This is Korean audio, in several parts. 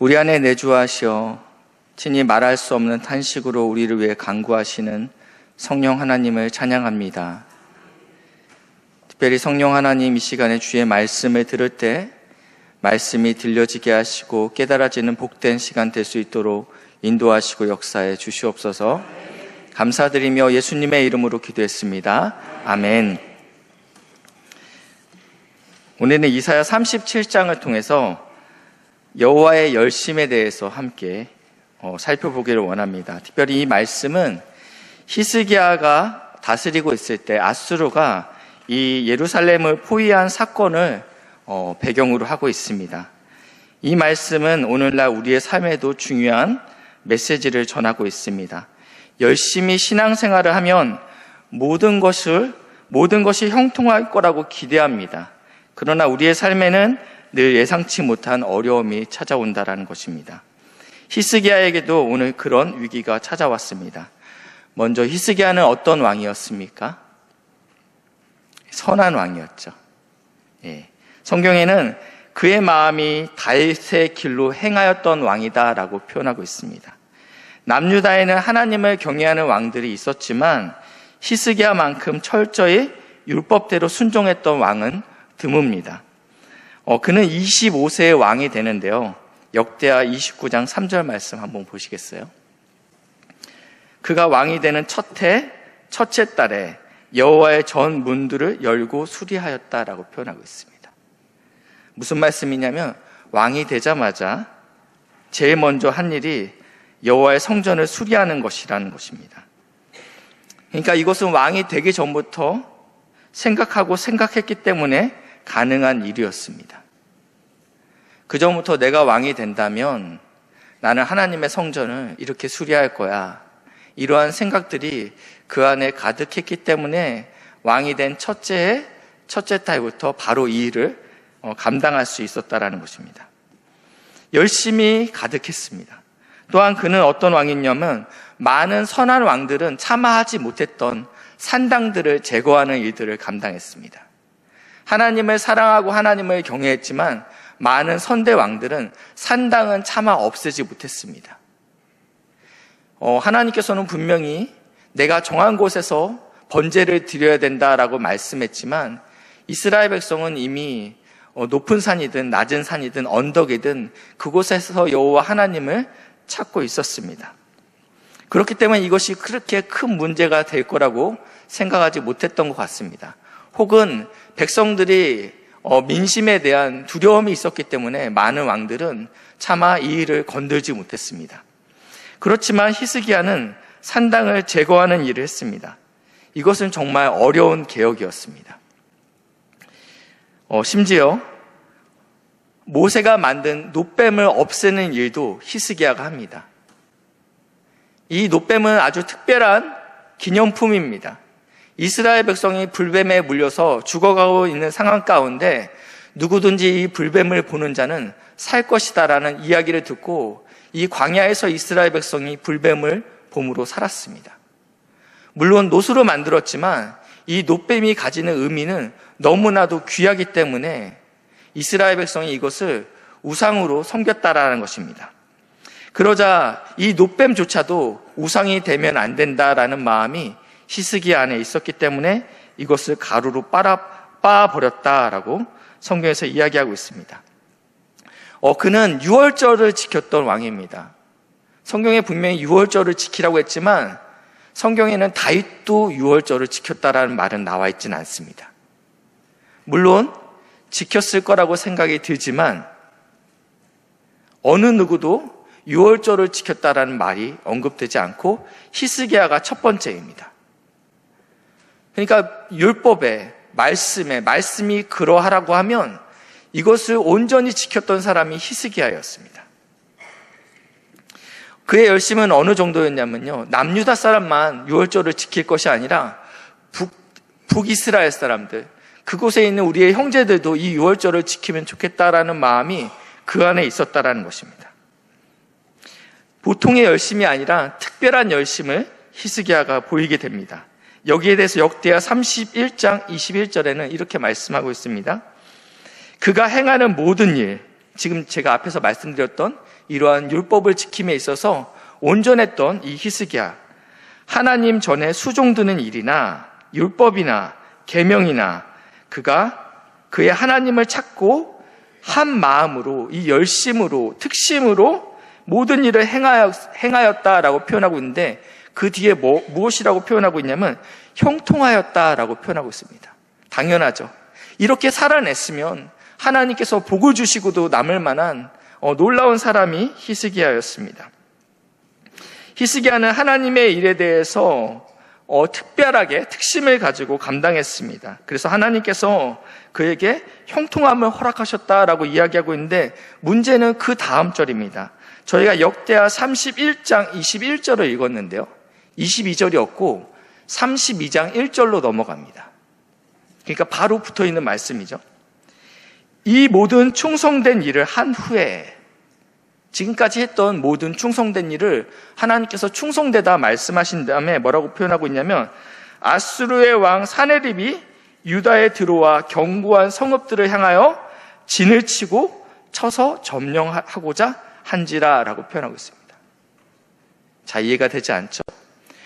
우리 안에 내주하시어 친히 말할 수 없는 탄식으로 우리를 위해 간구하시는 성령 하나님을 찬양합니다. 특별히 성령 하나님, 이 시간에 주의 말씀을 들을 때 말씀이 들려지게 하시고 깨달아지는 복된 시간 될 수 있도록 인도하시고 역사해 주시옵소서. 감사드리며 예수님의 이름으로 기도했습니다. 아멘. 오늘은 이사야 37장을 통해서 여호와의 열심에 대해서 함께 살펴보기를 원합니다. 특별히 이 말씀은 히스기야가 다스리고 있을 때 아수르가 이 예루살렘을 포위한 사건을 배경으로 하고 있습니다. 이 말씀은 오늘날 우리의 삶에도 중요한 메시지를 전하고 있습니다. 열심히 신앙생활을 하면 모든 것이 형통할 거라고 기대합니다. 그러나 우리의 삶에는 늘 예상치 못한 어려움이 찾아온다는 것입니다. 히스기야에게도 오늘 그런 위기가 찾아왔습니다. 먼저 히스기야는 어떤 왕이었습니까? 선한 왕이었죠. 성경에는 그의 마음이 다윗의 길로 행하였던 왕이다라고 표현하고 있습니다. 남유다에는 하나님을 경외하는 왕들이 있었지만 히스기야만큼 철저히 율법대로 순종했던 왕은 드뭅니다. 그는 25세의 왕이 되는데요. 역대하 29장 3절 말씀 한번 보시겠어요? 그가 왕이 되는 첫째 달에 여호와의 전 문들을 열고 수리하였다라고 표현하고 있습니다. 무슨 말씀이냐면 왕이 되자마자 제일 먼저 한 일이 여호와의 성전을 수리하는 것이라는 것입니다. 그러니까 이것은 왕이 되기 전부터 생각했기 때문에 가능한 일이었습니다. 그 전부터 내가 왕이 된다면 나는 하나님의 성전을 이렇게 수리할 거야, 이러한 생각들이 그 안에 가득했기 때문에 왕이 된 첫째 달부터 바로 이 일을 감당할 수 있었다라는 것입니다. 열심히 가득했습니다. 또한 그는 어떤 왕이냐면 많은 선한 왕들은 참아하지 못했던 산당들을 제거하는 일들을 감당했습니다. 하나님을 사랑하고 하나님을 경외했지만 많은 선대 왕들은 산당은 차마 없애지 못했습니다. 하나님께서는 분명히 내가 정한 곳에서 번제를 드려야 된다라고 말씀했지만 이스라엘 백성은 이미 높은 산이든 낮은 산이든 언덕이든 그곳에서 여호와 하나님을 찾고 있었습니다. 그렇기 때문에 이것이 그렇게 큰 문제가 될 거라고 생각하지 못했던 것 같습니다. 혹은 백성들이 민심에 대한 두려움이 있었기 때문에 많은 왕들은 차마 이 일을 건들지 못했습니다. 그렇지만 히스기야는 산당을 제거하는 일을 했습니다. 이것은 정말 어려운 개혁이었습니다. 심지어 모세가 만든 놋뱀을 없애는 일도 히스기야가 합니다. 이 놋뱀은 아주 특별한 기념품입니다. 이스라엘 백성이 불뱀에 물려서 죽어가고 있는 상황 가운데 누구든지 이 불뱀을 보는 자는 살 것이다라는 이야기를 듣고 이 광야에서 이스라엘 백성이 불뱀을 봄으로 살았습니다. 물론 놋으로 만들었지만 이 놋뱀이 가지는 의미는 너무나도 귀하기 때문에 이스라엘 백성이 이것을 우상으로 섬겼다라는 것입니다. 그러자 이 놋뱀조차도 우상이 되면 안 된다라는 마음이 히스기야 안에 있었기 때문에 이것을 가루로 빻아버렸다라고 성경에서 이야기하고 있습니다. 그는 유월절을 지켰던 왕입니다. 성경에 분명히 유월절을 지키라고 했지만 성경에는 다윗도 유월절을 지켰다라는 말은 나와 있지는 않습니다. 물론 지켰을 거라고 생각이 들지만 어느 누구도 유월절을 지켰다라는 말이 언급되지 않고 히스기야가 첫 번째입니다. 그러니까 율법에 말씀이 그러하라고 하면 이것을 온전히 지켰던 사람이 히스기야였습니다. 그의 열심은 어느 정도였냐면요, 남유다 사람만 유월절을 지킬 것이 아니라 북이스라엘 사람들, 그곳에 있는 우리의 형제들도 이 유월절을 지키면 좋겠다라는 마음이 그 안에 있었다라는 것입니다. 보통의 열심이 아니라 특별한 열심을 히스기야가 보이게 됩니다. 여기에 대해서 역대하 31장 21절에는 이렇게 말씀하고 있습니다. 그가 행하는 모든 일, 지금 제가 앞에서 말씀드렸던 이러한 율법을 지킴에 있어서 온전했던 이 히스기야, 하나님 전에 수종드는 일이나 율법이나 계명이나 그가 그의 하나님을 찾고 한 마음으로, 이 열심으로, 특심으로 모든 일을 행하였다라고 표현하고 있는데, 그 뒤에 무엇이라고 표현하고 있냐면 형통하였다라고 표현하고 있습니다. 당연하죠. 이렇게 살아냈으면 하나님께서 복을 주시고도 남을 만한 놀라운 사람이 히스기야였습니다. 히스기야는 하나님의 일에 대해서 특별하게 특심을 가지고 감당했습니다. 그래서 하나님께서 그에게 형통함을 허락하셨다라고 이야기하고 있는데, 문제는 그 다음 절입니다. 저희가 역대하 31장 21절을 읽었는데요, 22절이었고 32장 1절로 넘어갑니다. 그러니까 바로 붙어있는 말씀이죠. 이 모든 충성된 일을 한 후에, 지금까지 했던 모든 충성된 일을 하나님께서 충성되다 말씀하신 다음에 뭐라고 표현하고 있냐면, 아수르의 왕 사네립이 유다에 들어와 견고한 성읍들을 향하여 진을 치고 쳐서 점령하고자 한지라 라고 표현하고 있습니다. 자, 이해가 되지 않죠?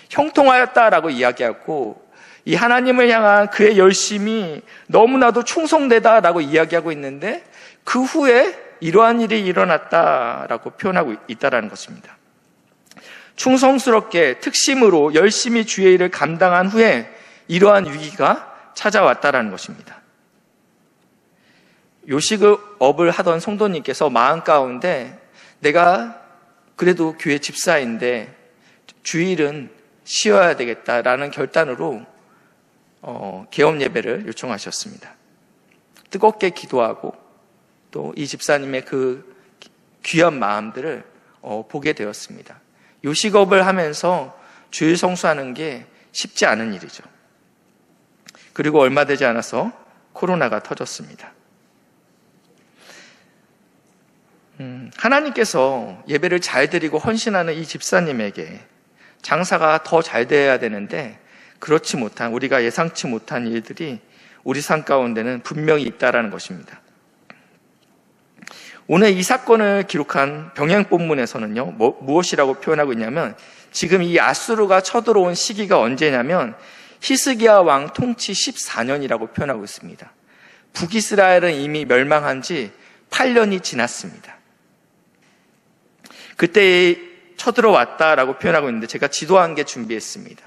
형통하였다라고 이야기하고, 이 하나님을 향한 그의 열심이 너무나도 충성되다라고 이야기하고 있는데, 그 후에 이러한 일이 일어났다라고 표현하고 있다라는 것입니다. 충성스럽게 특심으로 열심히 주의 일을 감당한 후에 이러한 위기가 찾아왔다라는 것입니다. 요식업을 하던 성도님께서 마음 가운데, 내가 그래도 교회 집사인데 주일은 쉬어야 되겠다라는 결단으로 개업 예배를 요청하셨습니다. 뜨겁게 기도하고 또 이 집사님의 그 귀한 마음들을 보게 되었습니다. 요식업을 하면서 주일 성수하는 게 쉽지 않은 일이죠. 그리고 얼마 되지 않아서 코로나가 터졌습니다. 하나님께서 예배를 잘 드리고 헌신하는 이 집사님에게 장사가 더 잘 돼야 되는데, 그렇지 못한, 우리가 예상치 못한 일들이 우리 삶 가운데는 분명히 있다라는 것입니다. 오늘 이 사건을 기록한 병행 본문에서는요, 무엇이라고 표현하고 있냐면, 지금 이 아수르가 쳐들어온 시기가 언제냐면 히스기야 왕 통치 14년이라고 표현하고 있습니다. 북이스라엘은 이미 멸망한 지 8년이 지났습니다. 그때 쳐들어왔다라고 표현하고 있는데, 제가 지도한 게 준비했습니다.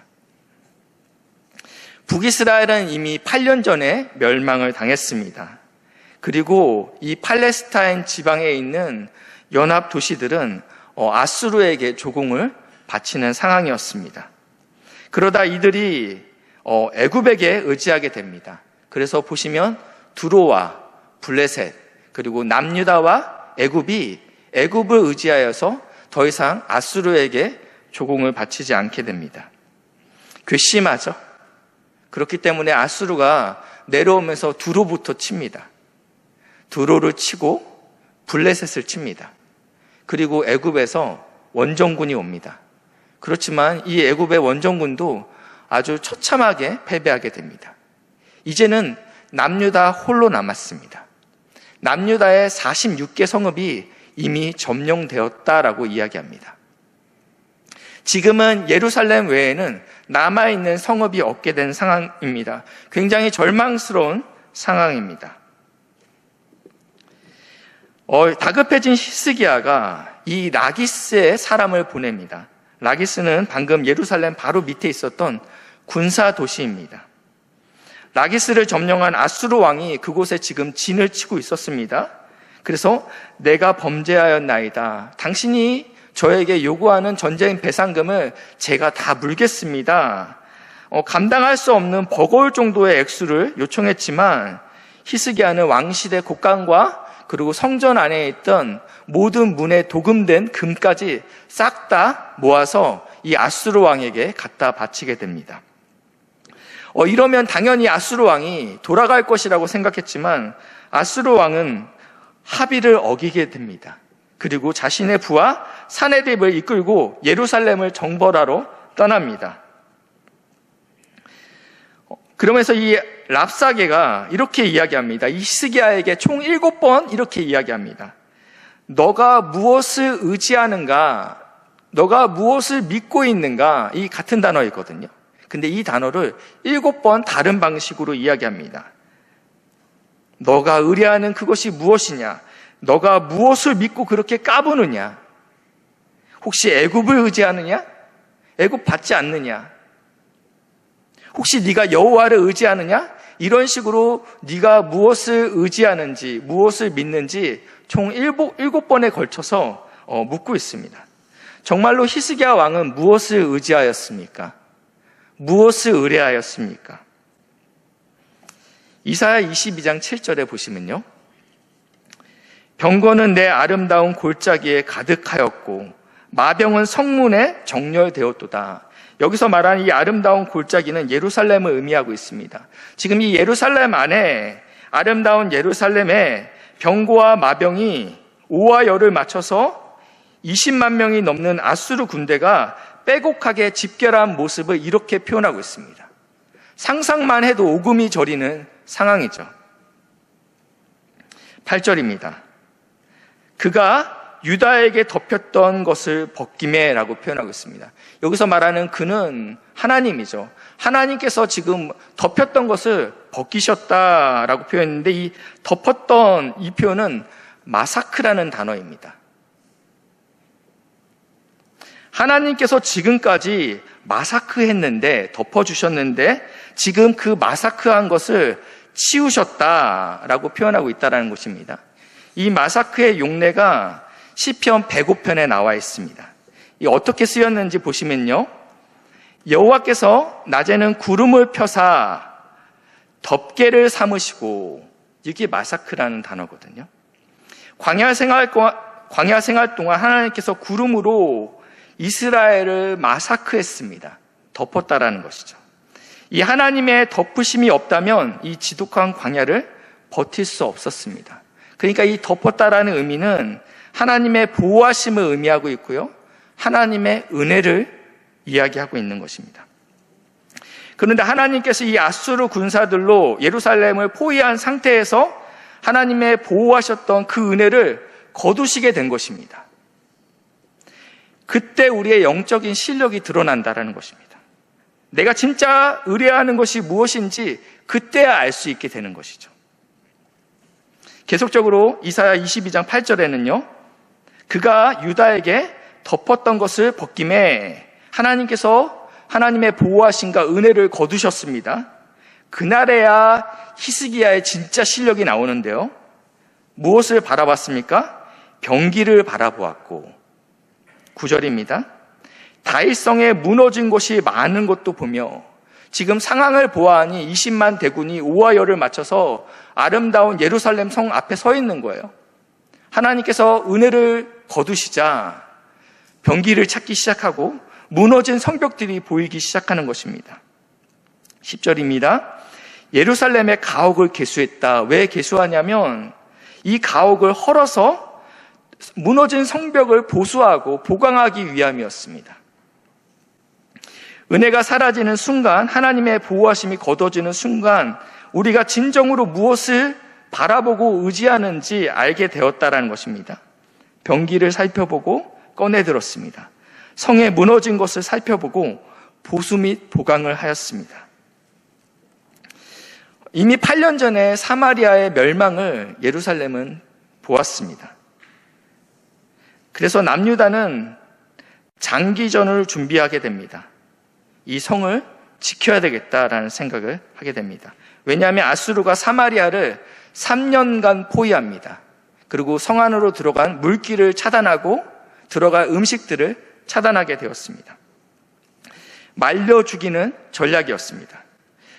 북이스라엘은 이미 8년 전에 멸망을 당했습니다. 그리고 이 팔레스타인 지방에 있는 연합 도시들은 아수르에게 조공을 바치는 상황이었습니다. 그러다 이들이 애굽에게 의지하게 됩니다. 그래서 보시면 두로와 블레셋, 그리고 남유다와 애굽이 애굽을 의지하여서 더 이상 아수르에게 조공을 바치지 않게 됩니다. 괘씸하죠. 그렇기 때문에 아수르가 내려오면서 두로부터 칩니다. 두로를 치고 블레셋을 칩니다. 그리고 애굽에서 원정군이 옵니다. 그렇지만 이 애굽의 원정군도 아주 처참하게 패배하게 됩니다. 이제는 남유다 홀로 남았습니다. 남유다의 46개 성읍이 이미 점령되었다라고 이야기합니다. 지금은 예루살렘 외에는 남아있는 성읍이 없게 된 상황입니다. 굉장히 절망스러운 상황입니다. 다급해진 히스기야가 이 라기스의 사람을 보냅니다. 라기스는 방금 예루살렘 바로 밑에 있었던 군사 도시입니다. 라기스를 점령한 아수르 왕이 그곳에 지금 진을 치고 있었습니다. 그래서 내가 범죄하였나이다. 당신이 저에게 요구하는 전쟁 배상금을 제가 다 물겠습니다. 감당할 수 없는 버거울 정도의 액수를 요청했지만, 히스기야는 왕실의 곡간과 그리고 성전 안에 있던 모든 문에 도금된 금까지 싹 다 모아서 이 아수르 왕에게 갖다 바치게 됩니다. 이러면 당연히 아수르 왕이 돌아갈 것이라고 생각했지만, 아수르 왕은 합의를 어기게 됩니다. 그리고 자신의 부하 사네립을 이끌고 예루살렘을 정벌하러 떠납니다. 그러면서 이 랍사게가 이렇게 이야기합니다. 이 히스기야에게 총 7번 이렇게 이야기합니다. 너가 무엇을 의지하는가, 너가 무엇을 믿고 있는가, 이 같은 단어이거든요. 근데 이 단어를 7번 다른 방식으로 이야기합니다. 너가 의뢰하는 그것이 무엇이냐? 너가 무엇을 믿고 그렇게 까부느냐? 혹시 애굽을 의지하느냐? 애굽 받지 않느냐? 혹시 네가 여호와를 의지하느냐? 이런 식으로 네가 무엇을 의지하는지, 무엇을 믿는지 총 7번에 걸쳐서 묻고 있습니다. 정말로 히스기야 왕은 무엇을 의지하였습니까? 무엇을 의뢰하였습니까? 이사야 22장 7절에 보시면요. 병거는 내 아름다운 골짜기에 가득하였고 마병은 성문에 정렬되었도다. 여기서 말하는 이 아름다운 골짜기는 예루살렘을 의미하고 있습니다. 지금 이 예루살렘 안에, 아름다운 예루살렘에 병거와 마병이 오와 열을 맞춰서 20만 명이 넘는 아수르 군대가 빼곡하게 집결한 모습을 이렇게 표현하고 있습니다. 상상만 해도 오금이 저리는 상황이죠. 8절입니다. 그가 유다에게 덮였던 것을 벗김에 라고 표현하고 있습니다. 여기서 말하는 그는 하나님이죠. 하나님께서 지금 덮였던 것을 벗기셨다라고 표현했는데, 이 덮었던 이 표현은 마사크라는 단어입니다. 하나님께서 지금까지 마사크했는데, 덮어주셨는데 지금 그 마사크한 것을 치우셨다라고 표현하고 있다는 것입니다. 이 마사크의 용례가 시편 105편에 나와 있습니다. 이 어떻게 쓰였는지 보시면요. 여호와께서 낮에는 구름을 펴사 덮개를 삼으시고, 이게 마사크라는 단어거든요. 광야 생활 동안 하나님께서 구름으로 이스라엘을 마사크했습니다. 덮었다라는 것이죠. 이 하나님의 덮으심이 없다면 이 지독한 광야를 버틸 수 없었습니다. 그러니까 이 덮었다라는 의미는 하나님의 보호하심을 의미하고 있고요, 하나님의 은혜를 이야기하고 있는 것입니다. 그런데 하나님께서 이 아수르 군사들로 예루살렘을 포위한 상태에서 하나님의 보호하셨던 그 은혜를 거두시게 된 것입니다. 그때 우리의 영적인 실력이 드러난다는 것입니다. 내가 진짜 의뢰하는 것이 무엇인지 그때야 알 수 있게 되는 것이죠. 계속적으로 이사야 22장 8절에는요. 그가 유다에게 덮었던 것을 벗김에 하나님께서 하나님의 보호하심과 은혜를 거두셨습니다. 그날에야 히스기야의 진짜 실력이 나오는데요. 무엇을 바라봤습니까? 병기를 바라보았고, 9절입니다. 다윗성에 무너진 곳이 많은 것도 보며, 지금 상황을 보아하니 20만 대군이 오와 열을 맞춰서 아름다운 예루살렘 성 앞에 서 있는 거예요. 하나님께서 은혜를 거두시자 병기를 찾기 시작하고 무너진 성벽들이 보이기 시작하는 것입니다. 10절입니다. 예루살렘의 가옥을 개수했다. 왜 개수하냐면 이 가옥을 헐어서 무너진 성벽을 보수하고 보강하기 위함이었습니다. 은혜가 사라지는 순간, 하나님의 보호하심이 거둬지는 순간 우리가 진정으로 무엇을 바라보고 의지하는지 알게 되었다라는 것입니다. 병기를 살펴보고 꺼내들었습니다. 성에 무너진 것을 살펴보고 보수 및 보강을 하였습니다. 이미 8년 전에 사마리아의 멸망을 예루살렘은 보았습니다. 그래서 남유다는 장기전을 준비하게 됩니다. 이 성을 지켜야 되겠다라는 생각을 하게 됩니다. 왜냐하면 아수르가 사마리아를 3년간 포위합니다. 그리고 성 안으로 들어간 물길을 차단하고 들어갈 음식들을 차단하게 되었습니다. 말려 죽이는 전략이었습니다.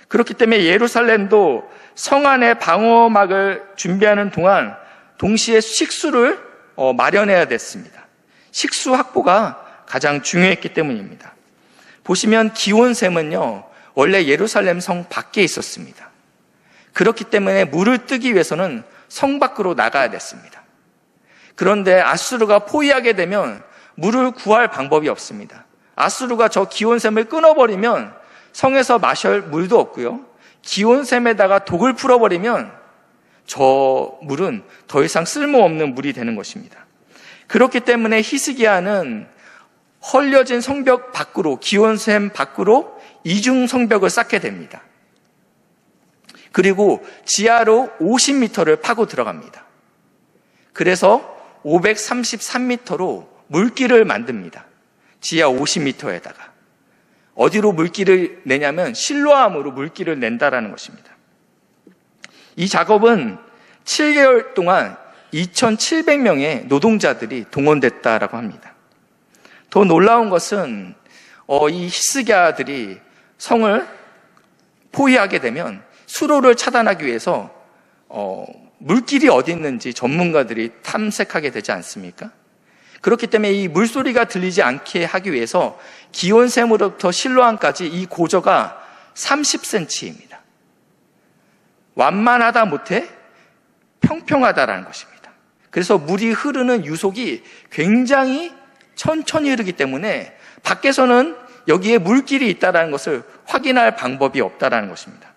그렇기 때문에 예루살렘도 성 안에 방어막을 준비하는 동안 동시에 식수를 마련해야 됐습니다. 식수 확보가 가장 중요했기 때문입니다. 보시면 기온샘은요, 원래 예루살렘 성 밖에 있었습니다. 그렇기 때문에 물을 뜨기 위해서는 성 밖으로 나가야 됐습니다. 그런데 아수르가 포위하게 되면 물을 구할 방법이 없습니다. 아수르가 저 기온샘을 끊어버리면 성에서 마실 물도 없고요, 기온샘에다가 독을 풀어버리면 저 물은 더 이상 쓸모없는 물이 되는 것입니다. 그렇기 때문에 히스기야는 헐려진 성벽 밖으로, 기온샘 밖으로 이중 성벽을 쌓게 됩니다. 그리고 지하로 50m를 파고 들어갑니다. 그래서 533m로 물길을 만듭니다. 지하 50m에다가. 어디로 물길을 내냐면 실로암으로 물길을 낸다라는 것입니다. 이 작업은 7개월 동안 2,700명의 노동자들이 동원됐다라고 합니다. 더 놀라운 것은 이 히스기야들이 성을 포위하게 되면 수로를 차단하기 위해서 물길이 어디 있는지 전문가들이 탐색하게 되지 않습니까? 그렇기 때문에 이 물소리가 들리지 않게 하기 위해서 기온샘으로부터 실로암까지 이 고저가 30cm입니다. 완만하다 못해 평평하다라는 것입니다. 그래서 물이 흐르는 유속이 굉장히 천천히 흐르기 때문에 밖에서는 여기에 물길이 있다는 것을 확인할 방법이 없다는 것입니다.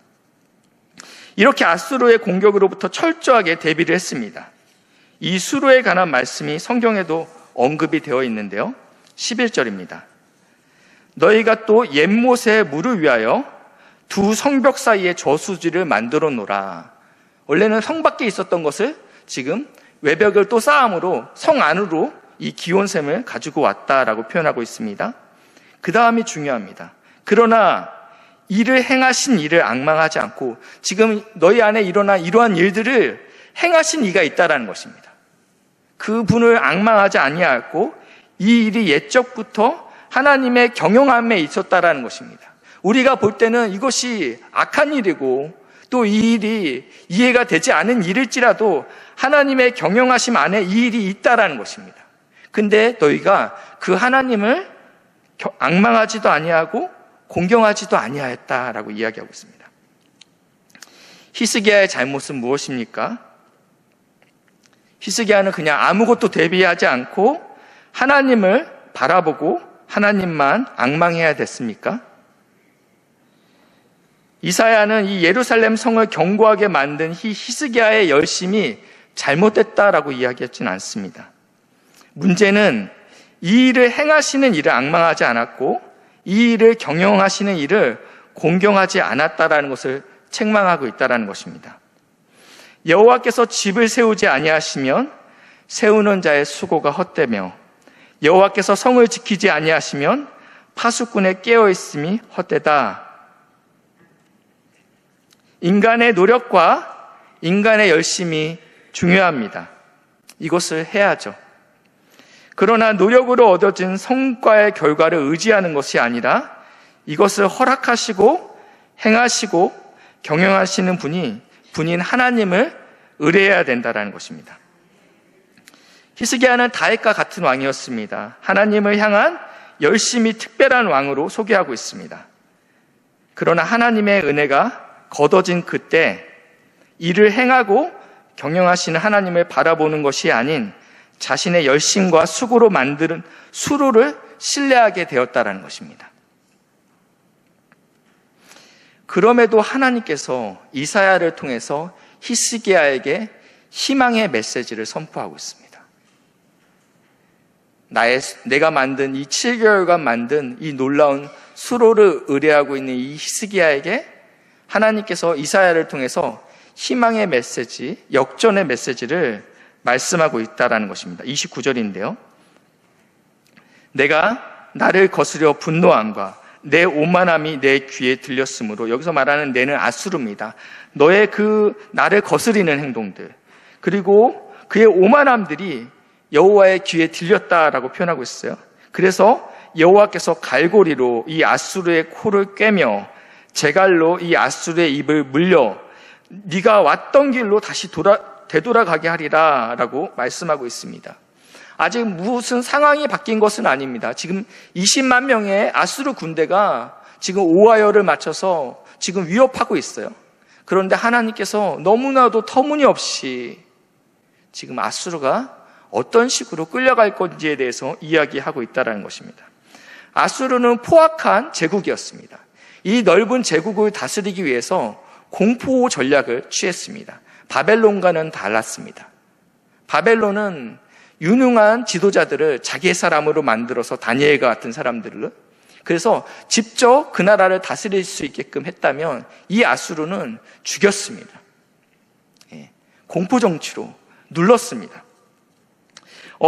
이렇게 아수르의 공격으로부터 철저하게 대비를 했습니다. 이 수로에 관한 말씀이 성경에도 언급이 되어 있는데요. 11절입니다. 너희가 또 옛못의 물을 위하여 두 성벽 사이에 저수지를 만들어 놓으라. 원래는 성 밖에 있었던 것을 지금 외벽을 또 쌓음으로 성 안으로 이 기온샘을 가지고 왔다라고 표현하고 있습니다. 그 다음이 중요합니다. 그러나 이를 행하신 이를 앙망하지 않고 지금 너희 안에 일어난 이러한 일들을 행하신 이가 있다라는 것입니다. 그분을 앙망하지 아니하였고 이 일이 옛적부터 하나님의 경영함에 있었다라는 것입니다. 우리가 볼 때는 이것이 악한 일이고 또 이 일이 이해가 되지 않은 일일지라도 하나님의 경영하심 안에 이 일이 있다라는 것입니다. 근데 너희가 그 하나님을 앙망하지도 아니하고 공경하지도 아니하였다라고 이야기하고 있습니다. 히스기야의 잘못은 무엇입니까? 히스기야는 그냥 아무것도 대비하지 않고 하나님을 바라보고 하나님만 앙망해야 됐습니까? 이사야는 이 예루살렘 성을 견고하게 만든 이 히스기야의 열심이 잘못됐다라고 이야기하지는 않습니다. 문제는 이 일을 행하시는 일을 앙망하지 않았고 이 일을 경영하시는 일을 공경하지 않았다라는 것을 책망하고 있다라는 것입니다. 여호와께서 집을 세우지 아니하시면 세우는 자의 수고가 헛되며 여호와께서 성을 지키지 아니하시면 파수꾼의 깨어있음이 헛되다. 인간의 노력과 인간의 열심이 중요합니다. 이것을 해야죠. 그러나 노력으로 얻어진 성과의 결과를 의지하는 것이 아니라 이것을 허락하시고 행하시고 경영하시는 분인 하나님을 의뢰해야 된다는 것입니다. 히스기야는 다윗과 같은 왕이었습니다. 하나님을 향한 열심히 특별한 왕으로 소개하고 있습니다. 그러나 하나님의 은혜가 거둬진 그때 일을 행하고 경영하시는 하나님을 바라보는 것이 아닌 자신의 열심과 수고로 만드는 수로를 신뢰하게 되었다는 것입니다. 그럼에도 하나님께서 이사야를 통해서 히스기야에게 희망의 메시지를 선포하고 있습니다. 내가 만든 이 7개월간 만든 이 놀라운 수로를 의뢰하고 있는 이 히스기야에게 하나님께서 이사야를 통해서 희망의 메시지, 역전의 메시지를 말씀하고 있다는 것입니다. 29절인데요. 내가 나를 거스려 분노함과 내 오만함이 내 귀에 들렸으므로, 여기서 말하는 내는 아수르입니다. 너의 그 나를 거스리는 행동들, 그리고 그의 오만함들이 여호와의 귀에 들렸다라고 표현하고 있어요. 그래서 여호와께서 갈고리로 이 아수르의 코를 꿰며 제갈로 이 아수르의 입을 물려 네가 왔던 길로 다시 되돌아가게 하리라 라고 말씀하고 있습니다. 아직 무슨 상황이 바뀐 것은 아닙니다. 지금 20만 명의 아수르 군대가 지금 오하열을 맞춰서 지금 위협하고 있어요. 그런데 하나님께서 너무나도 터무니없이 지금 아수르가 어떤 식으로 끌려갈 건지에 대해서 이야기하고 있다는 것입니다. 아수르는 포악한 제국이었습니다. 이 넓은 제국을 다스리기 위해서 공포 전략을 취했습니다. 바벨론과는 달랐습니다. 바벨론은 유능한 지도자들을 자기의 사람으로 만들어서 다니엘과 같은 사람들을, 그래서 직접 그 나라를 다스릴 수 있게끔 했다면 이 아수르는 죽였습니다. 공포정치로 눌렀습니다.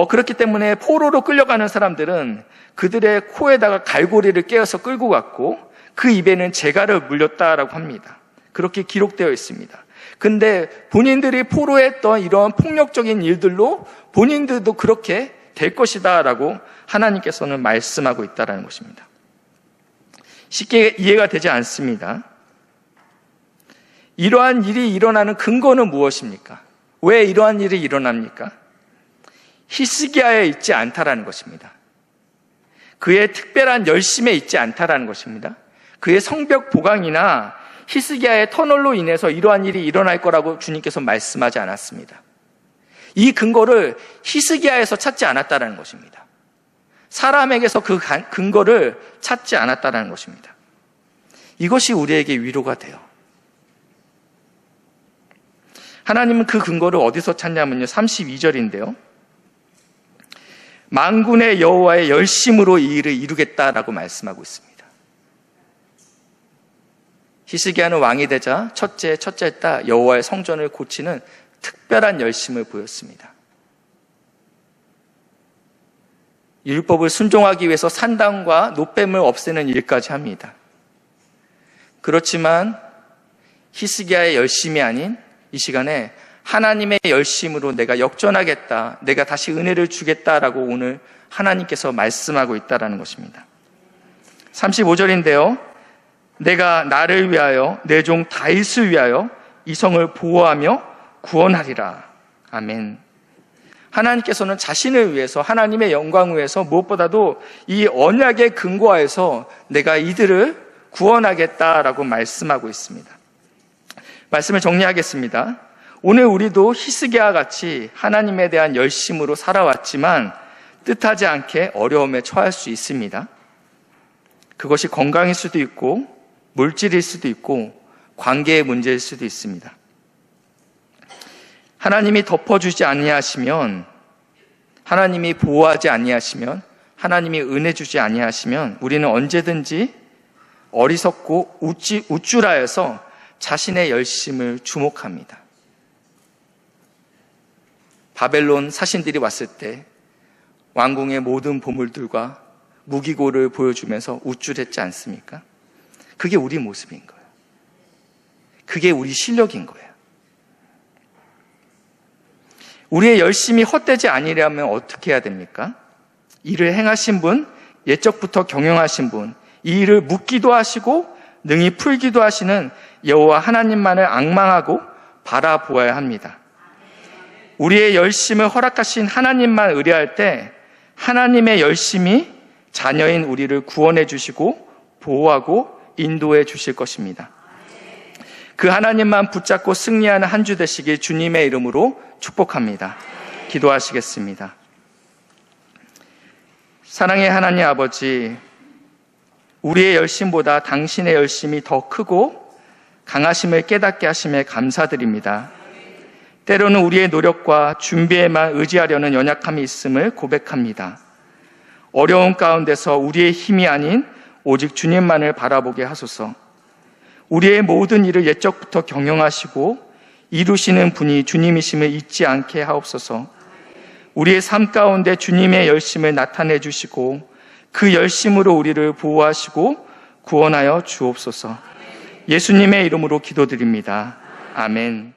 그렇기 때문에 포로로 끌려가는 사람들은 그들의 코에다가 갈고리를 깨어서 끌고 갔고 그 입에는 재갈을 물렸다라고 합니다. 그렇게 기록되어 있습니다. 근데 본인들이 포로했던 이런 폭력적인 일들로 본인들도 그렇게 될 것이다라고 하나님께서는 말씀하고 있다는 것입니다. 쉽게 이해가 되지 않습니다. 이러한 일이 일어나는 근거는 무엇입니까? 왜 이러한 일이 일어납니까? 히스기야에 있지 않다라는 것입니다. 그의 특별한 열심에 있지 않다라는 것입니다. 그의 성벽 보강이나 히스기야의 터널로 인해서 이러한 일이 일어날 거라고 주님께서 말씀하지 않았습니다. 이 근거를 히스기야에서 찾지 않았다는 것입니다. 사람에게서 그 근거를 찾지 않았다는 것입니다. 이것이 우리에게 위로가 돼요. 하나님은 그 근거를 어디서 찾냐면요, 32절인데요. 만군의 여호와의 열심으로 이 일을 이루겠다라고 말씀하고 있습니다. 히스기야는 왕이 되자 첫째 딸 여호와의 성전을 고치는 특별한 열심을 보였습니다. 율법을 순종하기 위해서 산당과 노뱀을 없애는 일까지 합니다. 그렇지만 히스기야의 열심이 아닌 이 시간에 하나님의 열심으로 내가 역전하겠다, 내가 다시 은혜를 주겠다라고 오늘 하나님께서 말씀하고 있다는 것입니다. 35절인데요. 내가 나를 위하여 내 종 다윗을 위하여 이 성을 보호하며 구원하리라. 아멘. 하나님께서는 자신을 위해서, 하나님의 영광을 위해서 무엇보다도 이 언약의 근거하에서 내가 이들을 구원하겠다라고 말씀하고 있습니다. 말씀을 정리하겠습니다. 오늘 우리도 히스기야와 같이 하나님에 대한 열심으로 살아왔지만 뜻하지 않게 어려움에 처할 수 있습니다. 그것이 건강일 수도 있고 물질일 수도 있고 관계의 문제일 수도 있습니다. 하나님이 덮어주지 아니하시면, 하나님이 보호하지 아니하시면, 하나님이 은혜 주지 아니하시면 우리는 언제든지 어리석고 우쭐하여서 자신의 열심을 주목합니다. 바벨론 사신들이 왔을 때 왕궁의 모든 보물들과 무기고를 보여주면서 우쭐했지 않습니까? 그게 우리 모습인 거예요. 그게 우리 실력인 거예요. 우리의 열심이 헛되지 아니려면 어떻게 해야 됩니까? 이를 행하신 분, 옛적부터 경영하신 분, 이 일을 묻기도 하시고 능히 풀기도 하시는 여호와 하나님만을 앙망하고 바라보아야 합니다. 우리의 열심을 허락하신 하나님만 의뢰할 때 하나님의 열심이 자녀인 우리를 구원해 주시고 보호하고 인도해 주실 것입니다. 그 하나님만 붙잡고 승리하는 한 주 되시길 주님의 이름으로 축복합니다. 기도하시겠습니다. 사랑의 하나님 아버지, 우리의 열심보다 당신의 열심이 더 크고 강하심을 깨닫게 하심에 감사드립니다. 때로는 우리의 노력과 준비에만 의지하려는 연약함이 있음을 고백합니다. 어려운 가운데서 우리의 힘이 아닌 오직 주님만을 바라보게 하소서. 우리의 모든 일을 옛적부터 경영하시고 이루시는 분이 주님이심을 잊지 않게 하옵소서. 우리의 삶 가운데 주님의 열심을 나타내 주시고 그 열심으로 우리를 보호하시고 구원하여 주옵소서. 예수님의 이름으로 기도드립니다. 아멘.